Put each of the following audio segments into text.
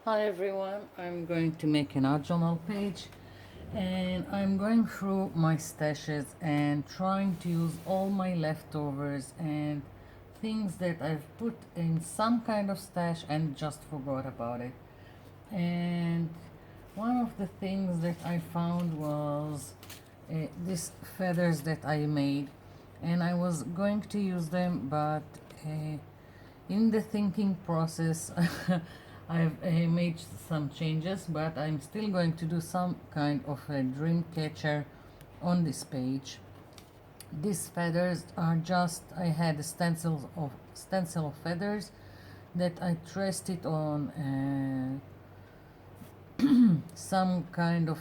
Hi everyone, I'm going to make an art journal page and I'm going through my stashes and trying to use all my leftovers and things that I've put in some kind of stash and just forgot about it. And one of the things that I found was these feathers that I made, and I was going to use them, but in the thinking process I've made some changes, but I'm still going to do some kind of a dream catcher on this page. These feathers are just, I had a stencil of feathers that I traced it on some kind of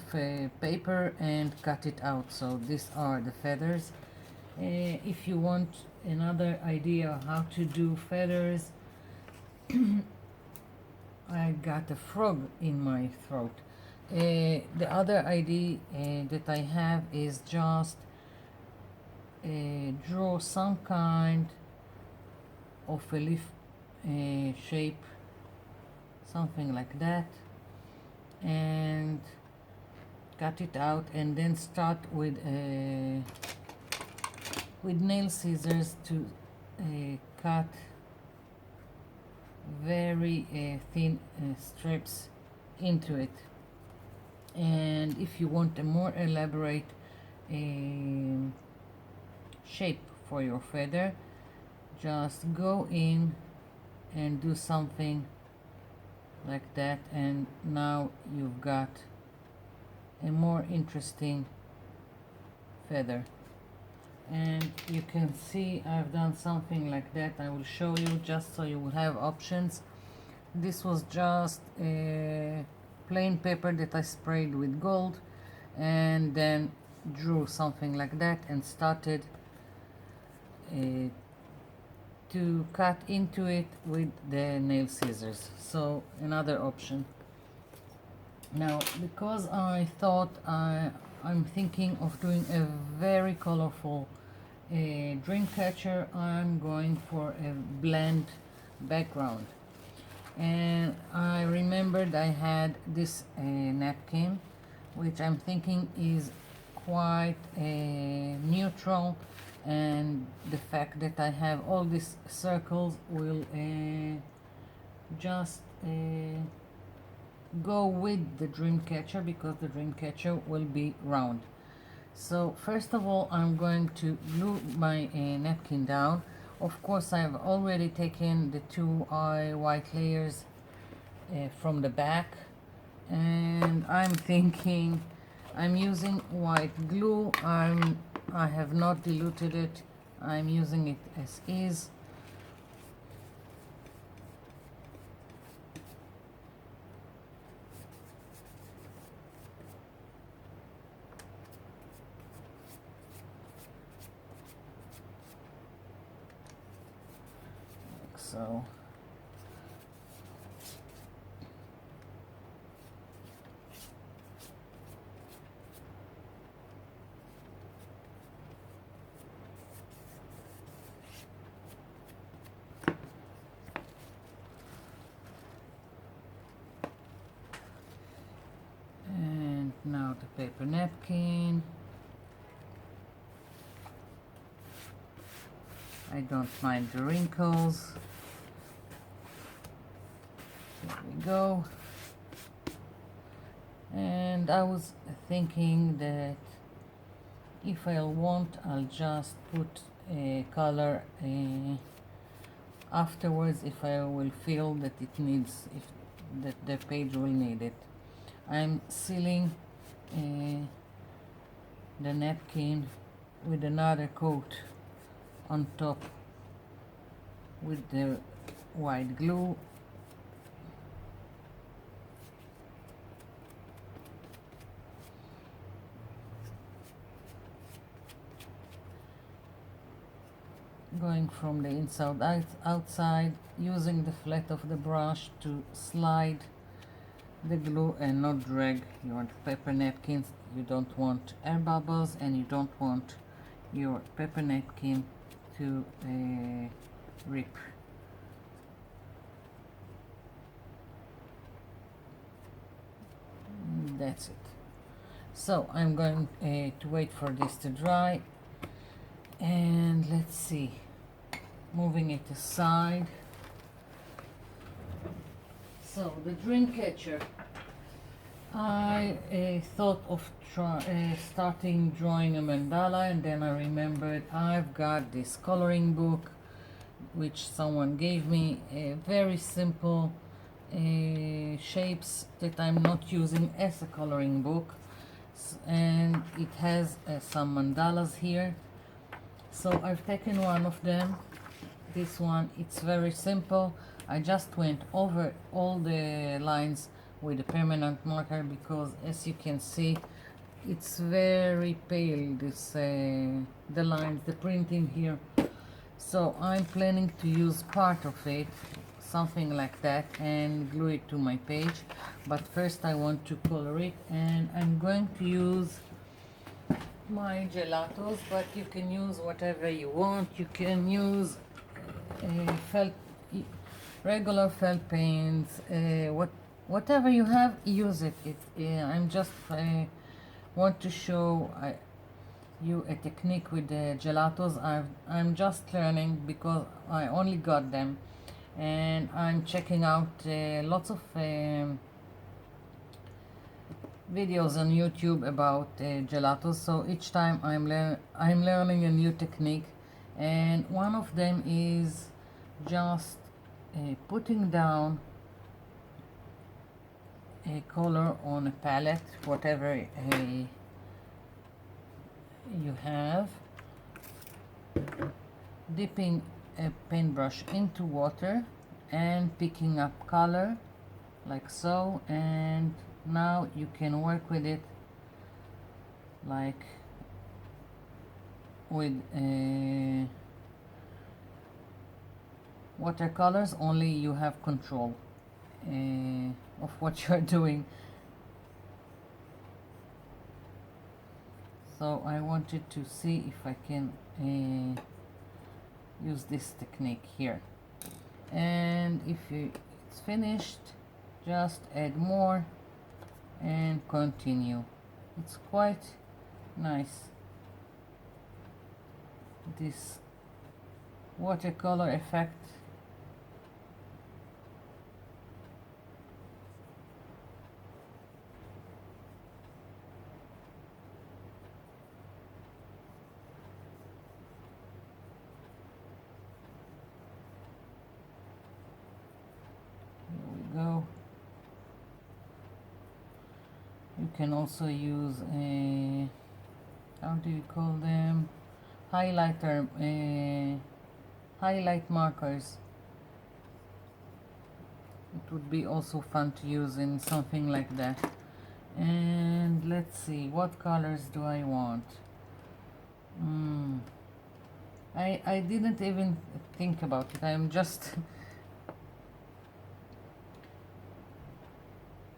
paper and cut it out. So these are the feathers. If you want another idea how to do feathers, I got a frog in my throat. The other idea that I have is just draw some kind of a leaf shape, something like that, and cut it out, and then start with nail scissors to cut very thin strips into it. And if you want a more elaborate shape for your feather, just go in and do something like that, and now you've got a more interesting feather. And you can see I've done something like that. I will show you just so you will have options. This was just a plain paper that I sprayed with gold and then drew something like that and started to cut into it with the nail scissors. So another option. Now, because I thought I'm thinking of doing a very colorful dream catcher, I'm going for a blend background. And I remembered I had this napkin, which I'm thinking is quite neutral, and the fact that I have all these circles will just go with the dream catcher, because the dream catcher will be round. So first of all, I'm going to glue my napkin down. Of course, I've already taken the two white layers from the back, and I'm thinking I'm using white glue. I have not diluted it. I'm using it as is. Like so. And now the paper napkin. I don't mind the wrinkles. There we go. And I was thinking that if I want, I'll just put a color afterwards if I will feel that it needs, if that the page will need it. I'm sealing the napkin with another coat on top with the white glue. Going from the inside outside, using the flat of the brush to slide the glue and not drag your paper napkins. You don't want air bubbles, and you don't want your paper napkin to rip. That's it. So I'm going to wait for this to dry, and let's see, moving it aside. So the dream catcher, I thought of starting drawing a mandala, and then I remembered I've got this coloring book which someone gave me, very simple shapes that I'm not using as a coloring book, and it has some mandalas here. So I've taken one of them, this one. It's very simple. I just went over all the lines with a permanent marker because, as you can see, it's very pale, this the lines, the printing here. So I'm planning to use part of it, something like that, and glue it to my page. But first I want to color it, and I'm going to use my gelatos, but you can use whatever you want. You can use felt, regular felt paints, whatever you have, use it. I'm just want to show you a technique with the gelatos. I'm just learning because I only got them, and I'm checking out lots of videos on YouTube about gelatos. So each time I'm learning a new technique, and one of them is just putting down a color on a palette, whatever you have, dipping a paintbrush into water and picking up color like so, and now you can work with it like with watercolors, only you have control of what you're doing. So I wanted to see if I can use this technique here, and if it's finished, just add more and continue. It's quite nice, this watercolor effect. Go. You can also use a, how do you call them, highlighter, highlight markers. It would be also fun to use in something like that. And let's see, what colors do I want? I didn't even think about it. I'm just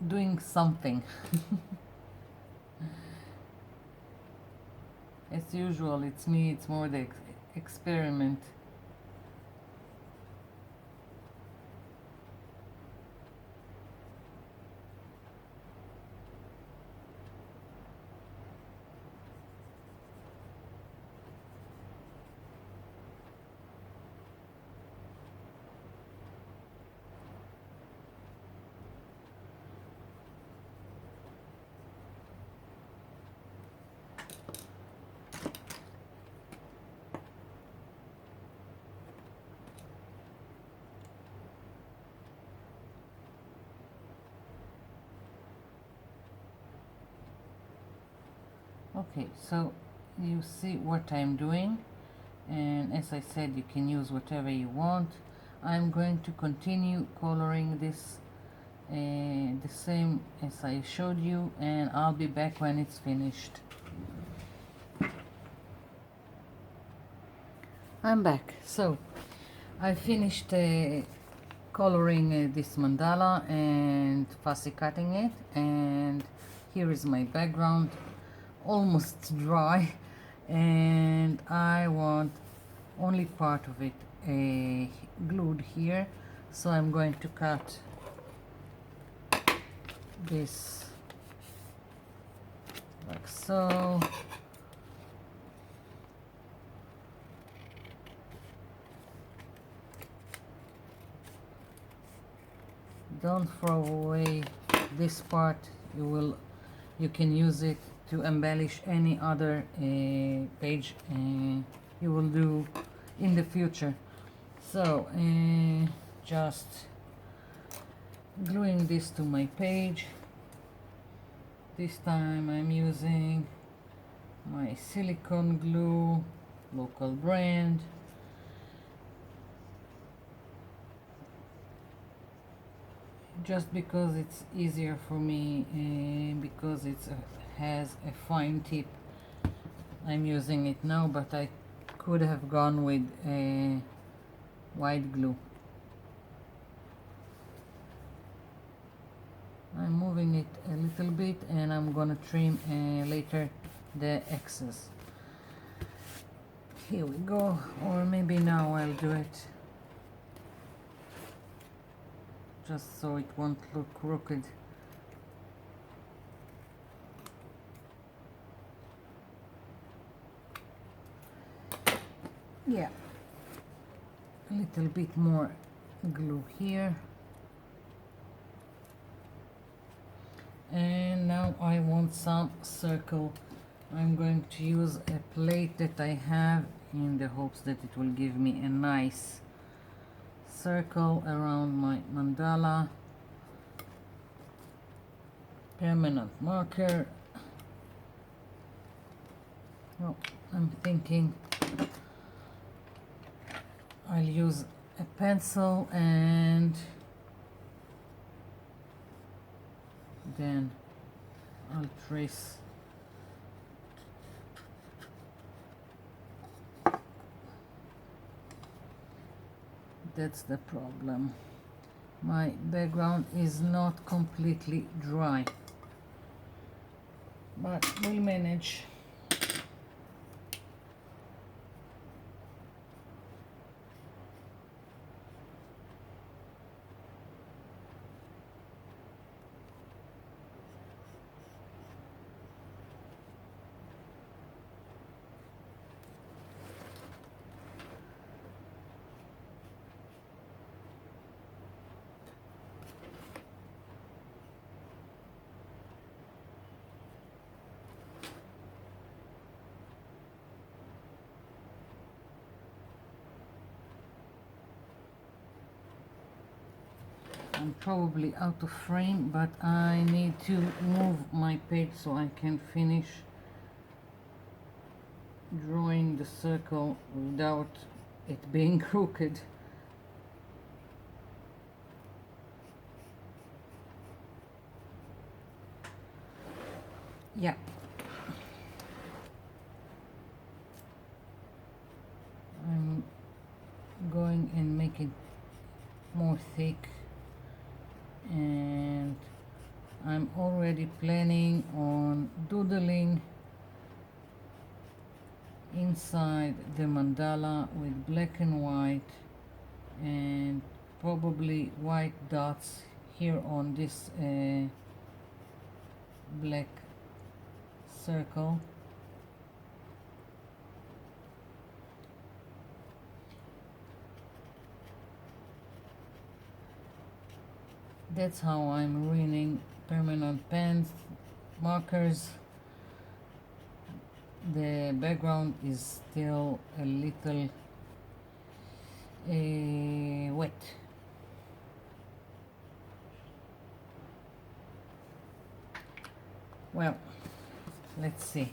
doing something. As usual, it's me, it's more the experiment. Okay, so you see what I'm doing, and as I said, you can use whatever you want. I'm going to continue coloring this the same as I showed you, and I'll be back when it's finished. I'm back. So I finished coloring this mandala and fussy cutting it, and here is my background, almost dry, and I want only part of it glued here. So I'm going to cut this like so. Don't throw away this part. You can use it to embellish any other page you will do in the future. So just gluing this to my page. This time I'm using my silicone glue, local brand. Just because it's easier for me, because it has a fine tip, I'm using it now, but I could have gone with white glue. I'm moving it a little bit and I'm gonna trim later the excess. Here we go, or maybe now I'll do it just so it won't look crooked. Yeah, a little bit more glue here. And now I want some circle. I'm going to use a plate that I have in the hopes that it will give me a nice circle around my mandala. Permanent marker. Oh, I'm thinking I'll use a pencil and then I'll trace. That's the problem. My background is not completely dry, but we'll manage. I'm probably out of frame, but I need to move my page so I can finish drawing the circle without it being crooked. Yeah. I'm going and make it more thick, and I'm already planning on doodling inside the mandala with black and white and probably white dots here on this black circle. That's how I'm ruining permanent pens markers. The background is still a little wet. Well, let's see.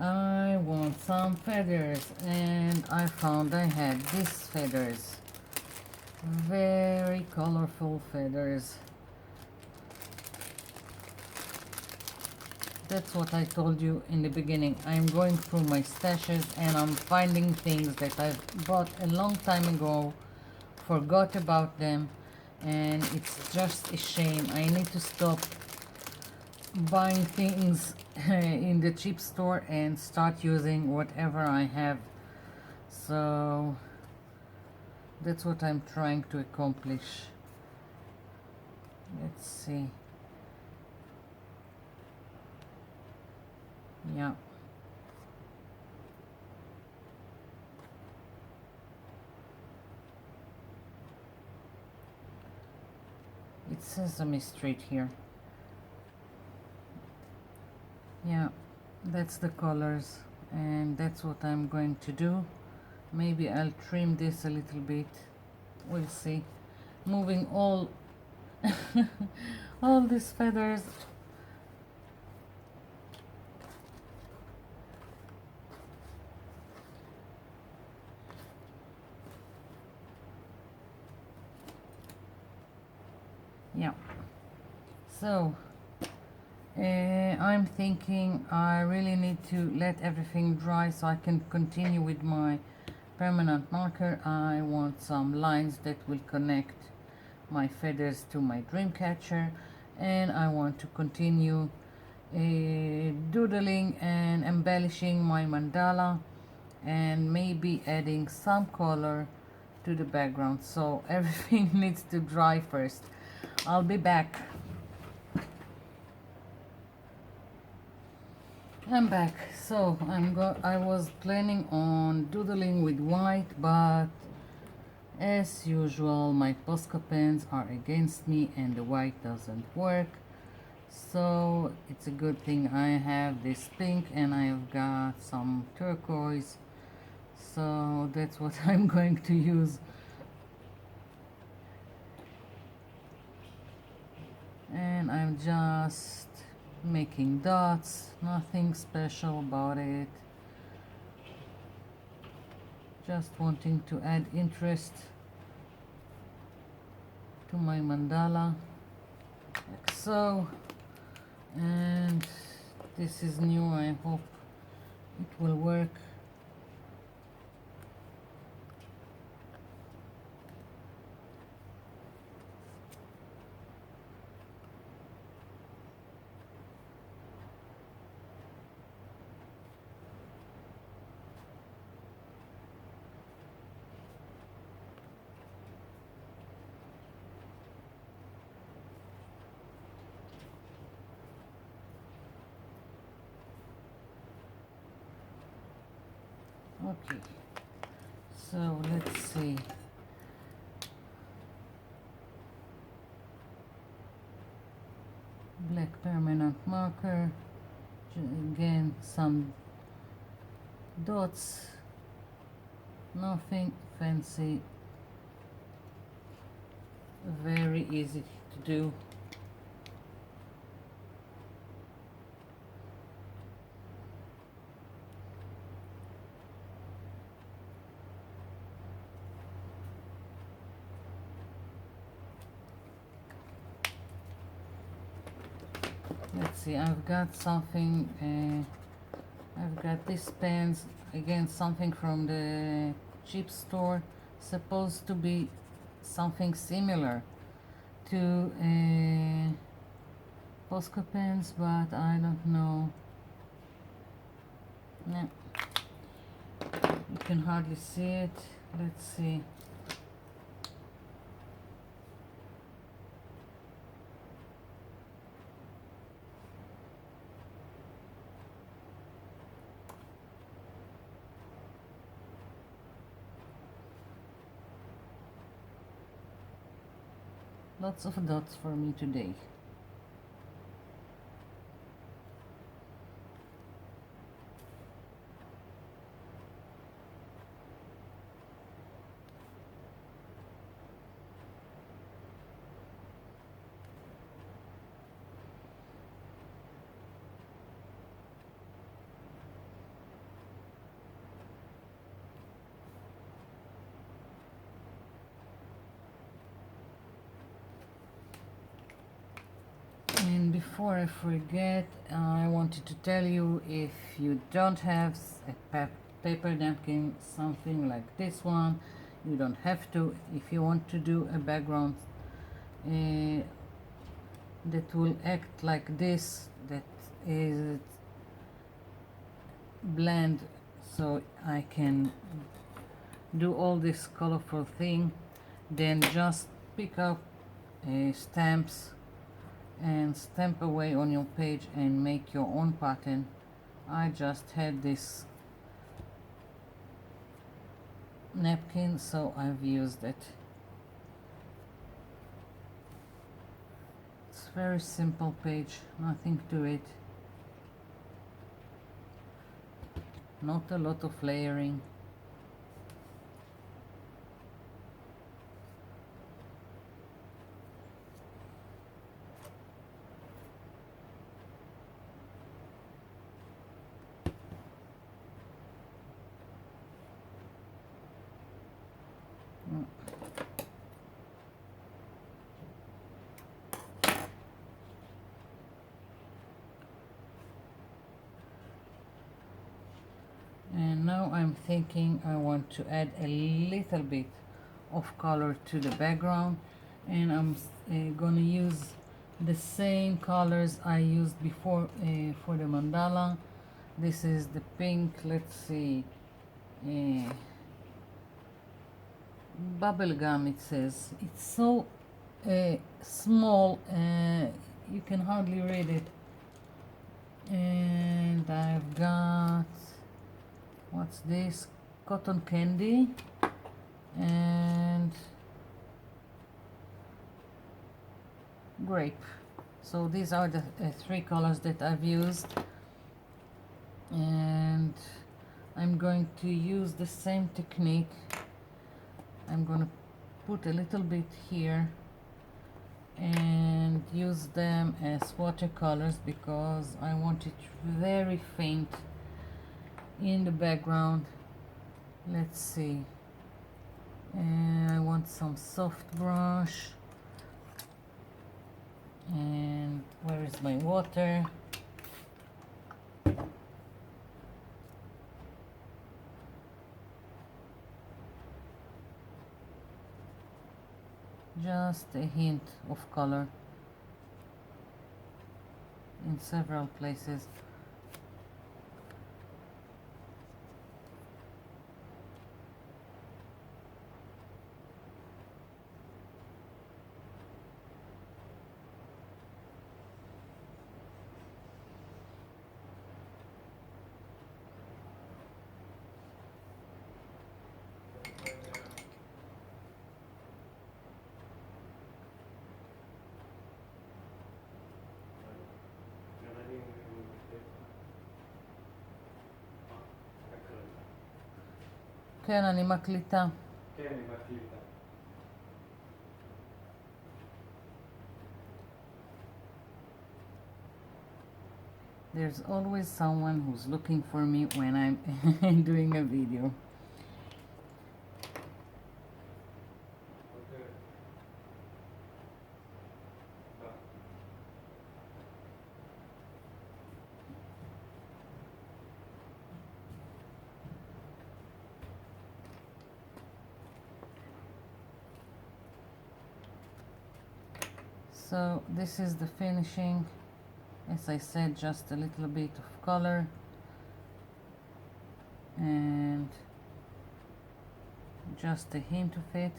I want some feathers, and I found I had these feathers. Very colorful feathers. That's what I told you in the beginning. I'm going through my stashes and I'm finding things that I've bought a long time ago, forgot about them, and it's just a shame. I need to stop buying things in the cheap store and start using whatever I have. So that's what I'm trying to accomplish. Let's see. Yeah. It's Sesame Street here. Yeah, that's the colors, and that's what I'm going to do. Maybe I'll trim this a little bit. We'll see. Moving all all these feathers. Yeah. So I'm thinking I really need to let everything dry so I can continue with my permanent marker. I want some lines that will connect my feathers to my dream catcher, and I want to continue doodling and embellishing my mandala, and maybe adding some color to the background. So everything needs to dry first. I'll be back. I'm back. So I was planning on doodling with white, but as usual my Posca pens are against me and the white doesn't work. So it's a good thing I have this pink and I have got some turquoise. So that's what I'm going to use. And I'm just making dots, nothing special about it. Just wanting to add interest to my mandala, like so. And this is new, I hope it will work. Okay, so let's see. Black permanent marker, again some dots, nothing fancy, very easy to do. Let's see, I've got something, I've got these pens, again something from the cheap store, supposed to be something similar to Posca pens, but I don't know. No, you can hardly see it. Let's see. Lots of dots for me today. And before I forget, I wanted to tell you, if you don't have a paper napkin, something like this one, you don't have to. If you want to do a background that will act like this, that is bland, so I can do all this colorful thing, then just pick up stamps and stamp away on your page and make your own pattern I just had this napkin, so I've used it. It's very simple page, nothing to it. Not a lot of layering. And now I'm thinking I want to add a little bit of color to the background, and I'm gonna use the same colors I used before for the mandala. This is the pink, let's see, bubblegum it says. It's so small, you can hardly read it. And I've got, what's this, cotton candy, and grape. So these are the three colors that I've used, and I'm going to use the same technique. I'm going to put a little bit here and use them as watercolors because I want it very faint in the background. Let's see, and I want some soft brush. And where is my water? Just a hint of color in several places. כן, אני מקליטה. כן, אני מקליטה. There's always someone who's looking for me when I'm doing a video. אוקיי. So this is the finishing. As I said, just a little bit of color and just a hint of it,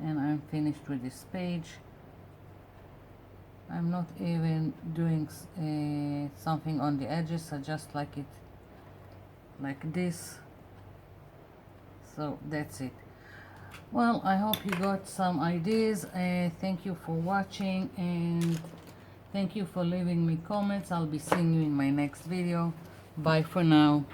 and I'm finished with this page. I'm not even doing something on the edges. I just like it like this. So that's it. Well, I hope you got some ideas. Thank you for watching, and thank you for leaving me comments. I'll be seeing you in my next video. Bye for now.